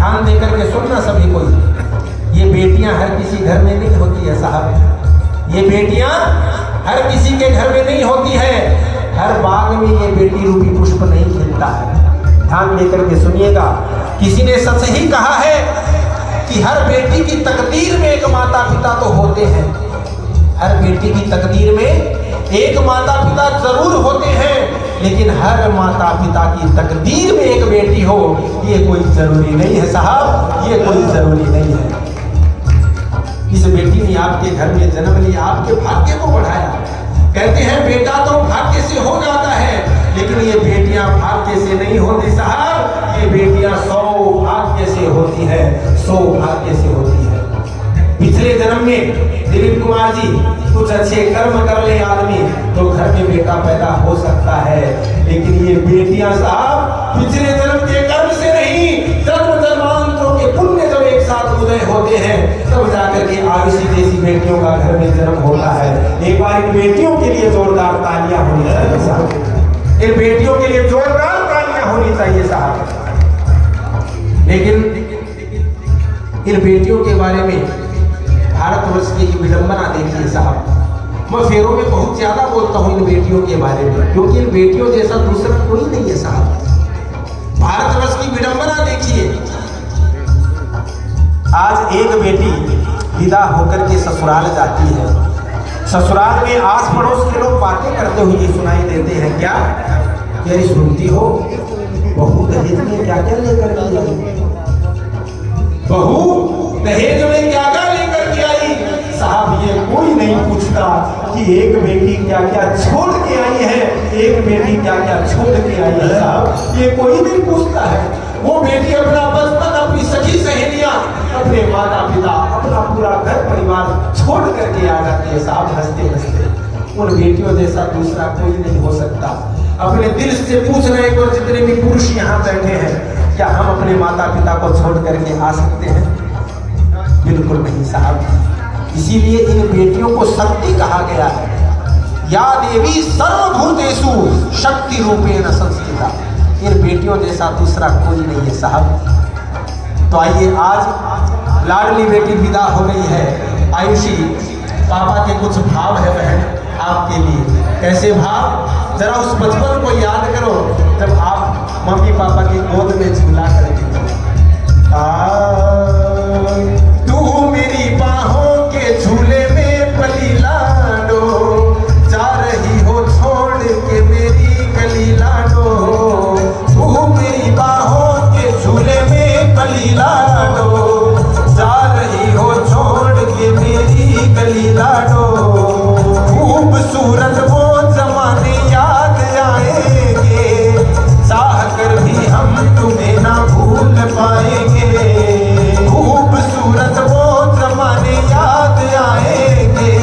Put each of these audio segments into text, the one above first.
ध्यान देकर के सुनना सभी कोई, ये बेटियां हर किसी घर में नहीं होती है साहब, ये बेटियां हर किसी के घर में नहीं होती है, हर बाग में ये बेटी रूपी पुष्प नहीं खिलता है। ध्यान देकर के सुनिएगा, किसी ने सच ही कहा है कि हर बेटी की तकदीर में एक माता पिता तो होते हैं, हर बेटी की तकदीर में एक माता पिता जरूर होते हैं, लेकिन हर माता पिता की तकदीर में एक बेटी हो ये कोई जरूरी नहीं है साहब, ये कोई जरूरी नहीं है। इस बेटी ने आपके घर में जन्म लिया, आपके भाग्य को बढ़ाया। कहते हैं बेटा तो भाग्य से हो जाता है, लेकिन ये बेटियां भाग्य से नहीं होती साहब, ये बेटियां सौभाग्य से होती है, सौभाग्य से होती है। पिछले जन्म में दिलीप कुमार जी कुछ अच्छे कर्म कर ले आदमी तो घर में बेटा पैदा हो सकता है, लेकिन ये बेटियां साहब पिछले जन्म के कर्म से नहीं, जन्म जन्मांतरों के पुण्य जब एक साथ उदय होते हैं तब जाकर के आयुषी जैसी बेटियों का घर में जन्म होता है। एक बार इन बेटियों के लिए जोरदार तालियां होनी चाहिए साहब, इन बेटियों के लिए जोरदार तालियां होनी चाहिए साहब। लेकिन इन बेटियों के बारे में भारतवर्ष की विडंबना देखिए साहब, मैं फेरों में बहुत ज्यादा बोलता हूं इन बेटियों के बारे में, क्योंकि इन बेटियों जैसा दूसरा कोई नहीं है साहब। भारतवर्ष की विडंबना देखिए, आज एक बेटी विदा होकर के ससुराल जाती है, ससुराल में आस पड़ोस के लोग बातें करते हुए सुनाई देते हैं, क्या यारी सुनती हो बहू दहेज में क्या क्या लेकर के आई, बहू दहेज में क्या क्या लेकर के आई। साहब ये कोई नहीं पूछता कि एक बेटी क्या क्या छोड़ के आई है, एक बेटी क्या क्या छोड़ के आई है साहब, ये कोई नहीं पूछता है। वो बेटी अपना बचपन, अपनी सखी सहेलियां, अपने माता पिता, अपना पूरा घर परिवार छोड़ करके आ जाती है साहब हंसते हंसते। उन बेटियों जैसा दूसरा कोई नहीं हो सकता। अपने दिल से पूछना एक और, जितने भी पुरुष यहाँ बैठे हैं, क्या हम अपने माता पिता को छोड़ करके आ सकते हैं? बिल्कुल नहीं साहब। इसीलिए इन बेटियों को शक्ति कहा गया है, या देवी सर्वभूतेषु शक्ति रूपेण संस्थिता। इन बेटियों जैसा दूसरा कोई नहीं है साहब। तो आइए, आज लाडली बेटी विदा हो रही है, आयुषी पापा के कुछ भाव है बहन आपके लिए। कैसे भाव? जरा उस बचपन को याद करो जब आप मम्मी पापा की गोद में झूला करके, तू मेरी बाहों के झूले में पली लाडो, जा रही हो छोड़ के मेरी गली लाडो, तू मेरी बाहों के झूले में पली लाडो, जा रही हो छोड़ के मेरी गली लाडो। खूबसूरत वो जमाने याद आएंगे, चाह कर भी हम तुम्हें ना भूल पाएंगे। खूबसूरत वो जमाने याद आएंगे,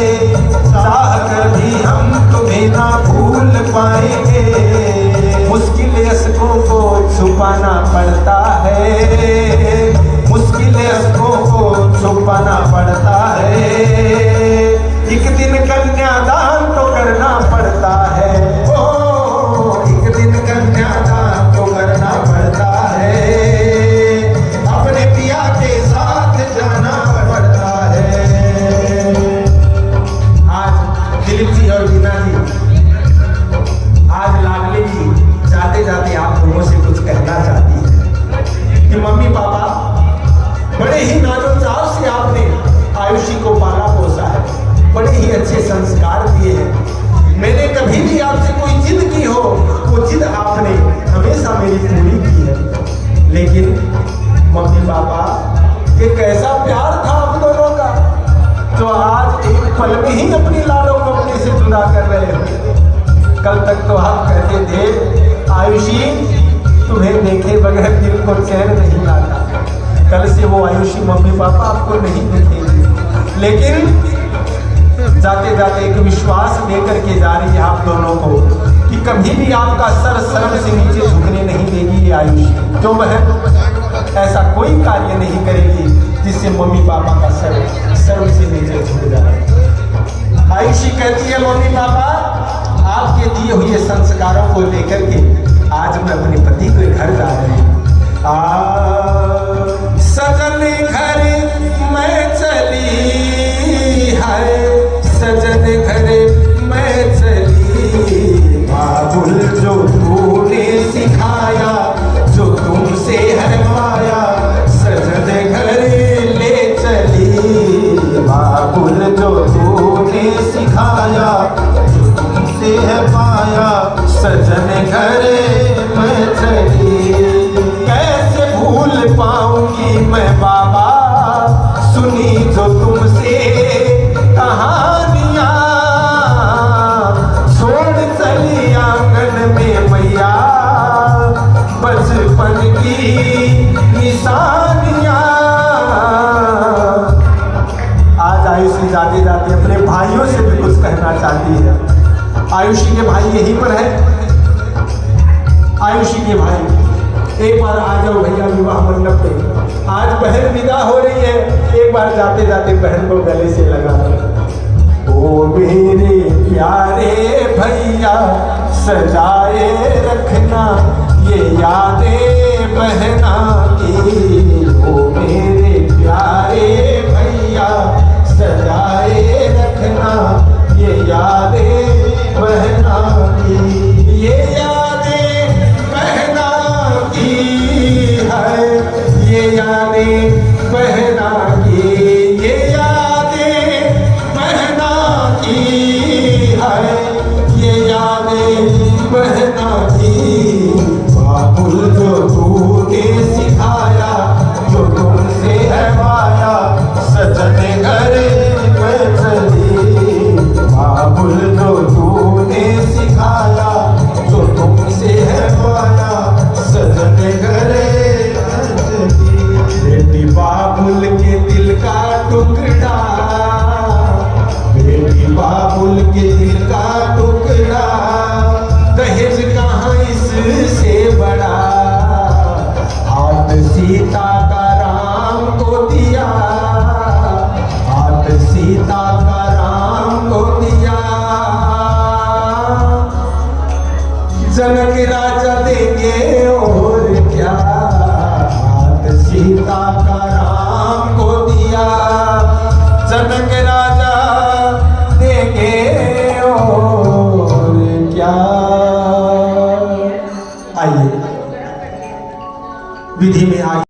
चाह कर भी हम तुम्हें ना भूल पाएंगे। मुश्किल अश्कों को छुपाना पड़ता है, मुश्किल अश्कों को छुपाना पड़ता है। एक दिन कन्यादान तो करना पड़ता है, ओ एक दिन कन्यादान तो करना पड़ता है, अपने पिया के साथ जाना पड़ता है। आज दिलीप जी और वीना जी, आज लाडली जी जाते जाते आप लोगों से कुछ कहना चाहती है कि मम्मी पापा बड़े ही नाजो चाव से आपने आयुषी को पाला पोसा है, बड़े ही अच्छे संस्कार दिए हैं। मैंने कभी भी आपसे कोई जिद की हो, वो जिद आपने हमेशा मेरी पूरी की है। लेकिन मम्मी पापा, ये कैसा प्यार था आप दोनों का, जो आज एक पल में ही अपनी लाडों को अपने से जुदा कर रहे हो। कल तक तो आप कहते थे आयुषी तुम्हें देखे बगैर दिल को चैन नहीं आता, कल से वो आयुषी मम्मी पापा आपको नहीं देखेंगे। लेकिन जाते जाते एक विश्वास लेकर के जा रही है आप दोनों को कि कभी भी आपका सर शर्म से नीचे झुकने नहीं देगी ये आयुषी। जो बहन ऐसा कोई कार्य नहीं करेगी जिससे मम्मी पापा का सर शर्म से नीचे झुक जाए। आयुषी कहती है मम्मी पापा आपके दिए हुए संस्कारों को लेकर के आज मैं अपने पति के घर जा रही हूँ। सुनाऊंगी मैं बाबा, सुनी जो तुमसे कहानियां, छोड़ चली आंगन में मैया बचपन की निशानियां। आज आयुषी जाते जाते अपने भाइयों से भी कुछ कहना चाहती है। आयुषी के भाई यहीं पर है। आयुषी के भाई एक बार आ जाओ भैया विवाह मंडप पे। आज बहन विदा हो रही है, एक बार जाते जाते बहन को गले से लगा दो। ओ मेरे प्यारे भैया सजाए रखना ये यादें बहना की। ओ मेरे प्यारे भैया सजाए रखना ये यादें बहना की। ये यादें बहना की है, ये यादें बहना की, ये यादें बहना की है, ये यादें बहना की। बाबुल जो तूने सिखाया, जो तुमसे है माया, सजने घर में चली। बाबुल जो तूने सिखाया, जो तुमसे है माया, सजने घर में चली। बेटी बाबुल के दिल का टुकड़ा, बेटी बाबुल के दिल का टुकड़ा, दहेज कहाँ इससे बड़ा। हाथ सीता का राम को दिया, हाथ सीता का राम को दिया। जनक राजा देंगे और क्या, हाथ सीता का राम को दिया। जनक राजा देंगे और क्या। आइए विधि में आइए।